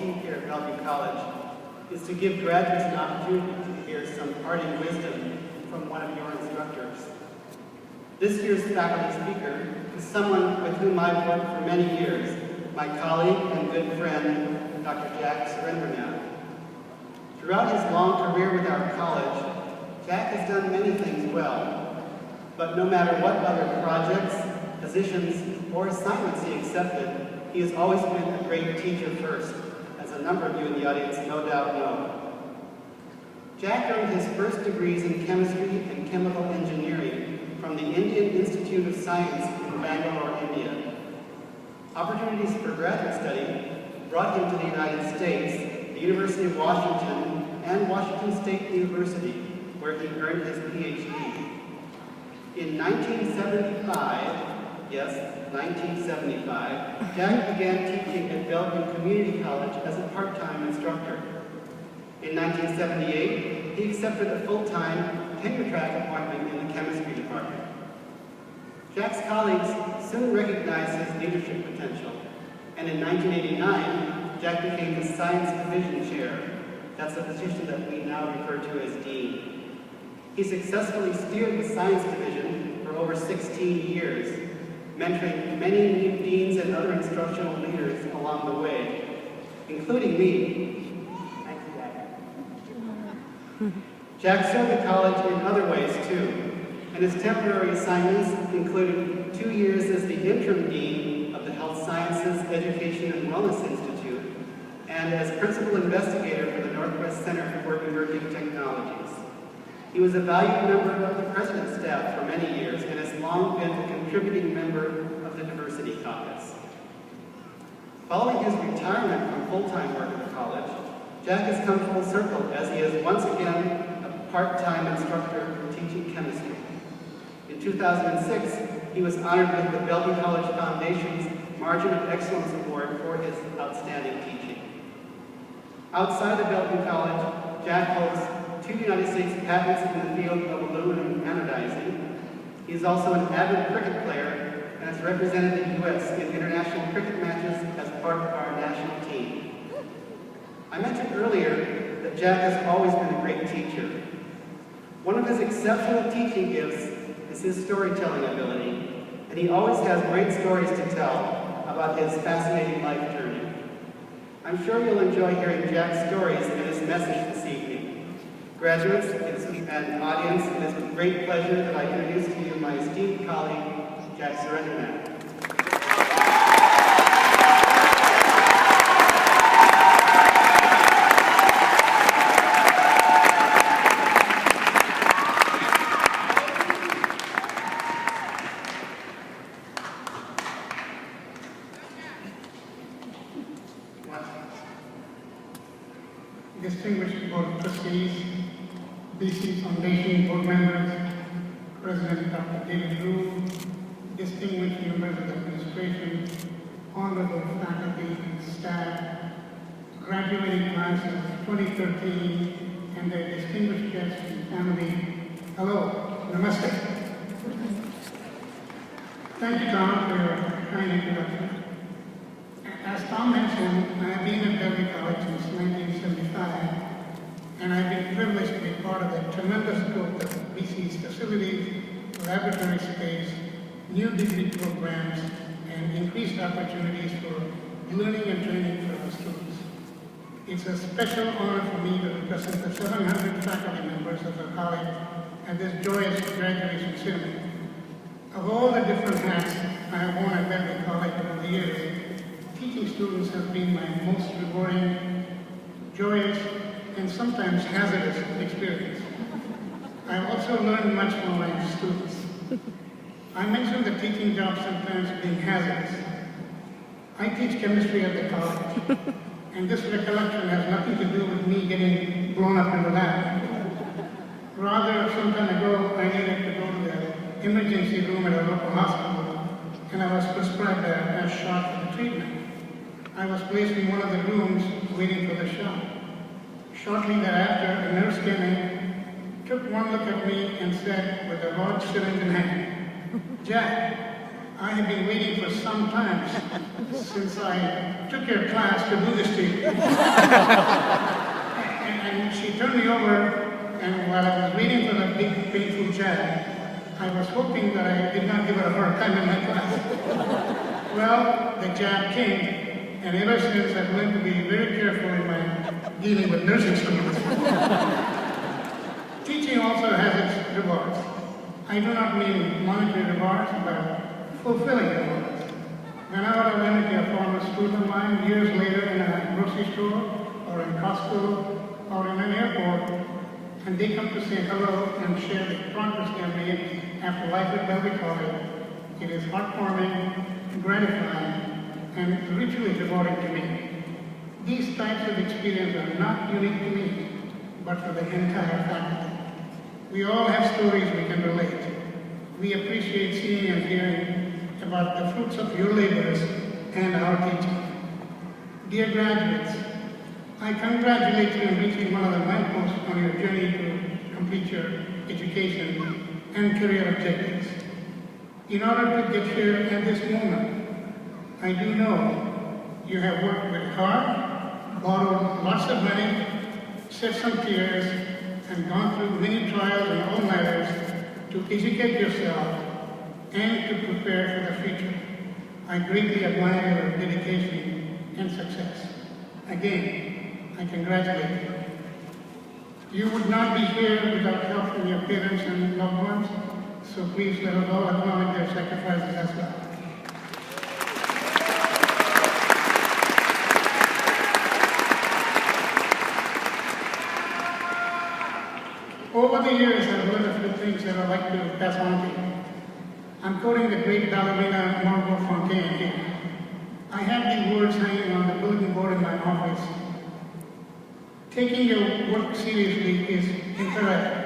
achieved here at Bellevue College is to give graduates an opportunity to hear some parting wisdom from one of your instructors. This year's faculty speaker is someone with whom I've worked for many years, my colleague and good friend, Dr. Jack Surendranath. Throughout his long career with our college, Jack has done many things well, but no matter what other projects, positions, or assignments he accepted, he has always been a great teacher first, as a number of you in the audience no doubt know. Jack earned his first degrees in chemistry and chemical engineering from the Indian Institute of Science in Bangalore, India. Opportunities for graduate study brought him to the United States, the University of Washington, and Washington State University, where he earned his PhD. In 1975, yes, 1975, Jack began teaching at Bellevue Community College as a part-time instructor. In 1978, he accepted a full-time tenure-track appointment in the chemistry department. Jack's colleagues soon recognized his leadership potential, and in 1989, Jack became the Science Division Chair. That's a position that we now refer to as Dean. He successfully steered the Science Division for over 16 years, mentoring many new deans and other instructional leaders along the way, including me. Thank you, Jack. Jack served the college in other ways too, and his temporary assignments included 2 years as the interim dean of the Health Sciences, Education, and Wellness Institute, and as principal investigator for the Northwest Center for Emerging Technologies. He was a valued member of the president's staff for many years and has long been a contributing member of the Diversity Caucus. Following his retirement from full-time work at the college, Jack has come full circle as he is once again a part-time instructor teaching chemistry. In 2006, he was honored with the Bellevue College Foundation's Margin of Excellence Award for his outstanding teaching. Outside of Bellevue College, Jack holds 2 United States patents in the field of aluminum anodizing. He is also an avid cricket player and has represented the U.S. in international cricket matches as part of our national team. I mentioned earlier that Jack has always been a great teacher. One of his exceptional teaching gifts is his storytelling ability, and he always has great stories to tell about his fascinating life journey. I'm sure you'll enjoy hearing Jack's stories and his message this evening. Graduates and audience, it is with great pleasure that I introduce to you my esteemed colleague, Jack Surendranath. Distinguished Board of Trustees, BC Foundation Board members, President Dr. David Rue, distinguished members of the administration, honorable faculty and staff, graduating class of 2013, and their distinguished guests and family, hello, namaste. Thank you, Tom, for your kind introduction. As Tom mentioned, I have been at Bellevue College since 1975, and I've been privileged to be part of the tremendous growth of BC's facilities, laboratory space, new degree programs, and increased opportunities for learning and training for our students. It's a special honor for me to represent the 700 faculty members of the college at this joyous graduation ceremony. Of all the different hats I have worn at Bellevue College over the years, teaching students has been my most rewarding, joyous, and sometimes hazardous experience. I have also learned much from my students. I mentioned the teaching job sometimes being hazardous. I teach chemistry at the college, and this recollection has nothing to do with me getting blown up in the lab. Rather, some time ago, I needed to go to the emergency room at a local hospital, and I was prescribed a shot for the treatment. I was placed in one of the rooms waiting for the shot. Shortly thereafter, a nurse came in, took one look at me and said, with a large syringe in hand, "Jack, I have been waiting for some time since I took your class to do this to you. and she turned me over, and while I was waiting for the big painful jab, I was hoping that I did not give her a hard time in my class. Well, the jab came, and ever since I've learned to be very careful in my dealing with nursing students. Teaching also has its rewards. I do not mean monetary rewards, but fulfilling rewards. Whenever I run into a former student of mine years later in a grocery store, or in Costco, or in an airport, and they come to say hello and share the progress they have made after life at Bellevue College, it is heartwarming, gratifying, and ritually rewarding to me. These types of experiences are not unique to me, but for the entire faculty. We all have stories we can relate. We appreciate seeing and hearing about the fruits of your labors and our teaching. Dear graduates, I congratulate you on reaching one of the milestones on your journey to complete your education and career objectives. In order to get here at this moment, I do know you have worked very hard, borrowed lots of money, shed some tears, and gone through many trials and all-nighters to educate yourself and to prepare for the future. I greatly admire your dedication and success. Again, I congratulate you. You would not be here without help from your parents and loved ones, so please let us all acknowledge their sacrifices as well. Over the years, I've learned a few things that I'd like to pass on to you. I'm quoting the great ballerina Margot Fontaine here. I have these words hanging on the bulletin board in my office. Taking your work seriously is imperative.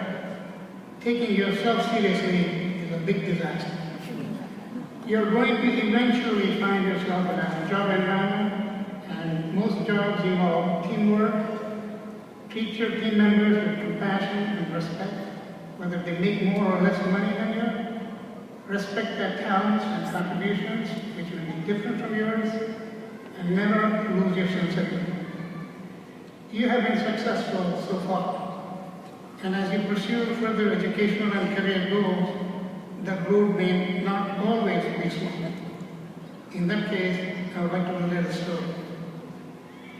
Taking yourself seriously is a big disaster. You're going to eventually find yourself in a job environment, and most jobs involve teamwork. Treat your team members with compassion and respect, whether they make more or less money than you. Respect their talents and contributions, which will be different from yours, and never lose your sense of humor. You have been successful so far, and as you pursue further educational and career goals, the road may not always be smooth. In that case, I would like to relate a story.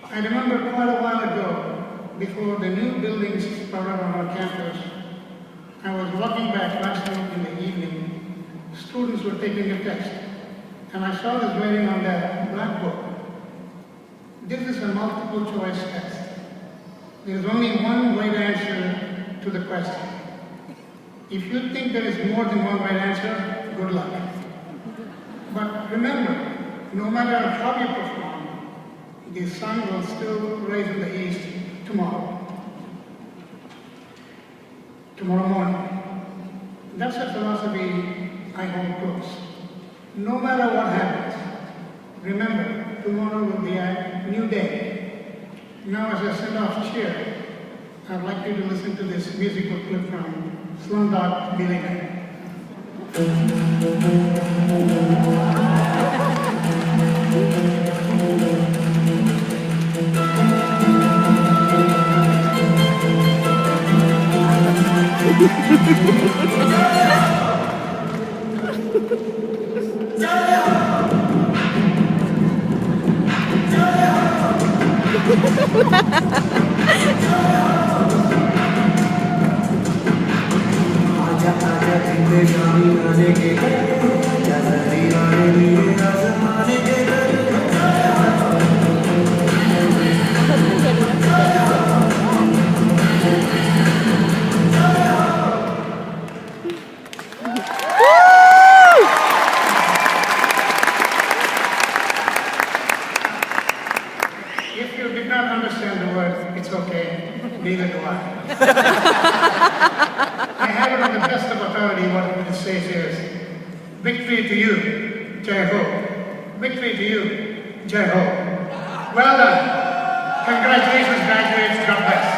I remember quite a while ago, before the new buildings sprouted on our campus, I was walking back last night in the evening. Students were taking a test, and I saw this writing on the blackboard. This is a multiple choice test. There is only one right answer to the question. If you think there is more than one right answer, good luck. But remember, no matter how you perform, the sun will still rise in the east tomorrow morning. That's a philosophy I hold close. No matter what happens, remember, tomorrow will be a new day. Now, as a send-off cheer, I'd like you to listen to this musical clip from Slumdog Millionaire. If you did not understand the word, it's okay. Neither do I. I have it on the best of authority what it says here is, victory to you, Jai Ho. Victory to you, Jai Ho. Well done. Congratulations, graduates. God bless.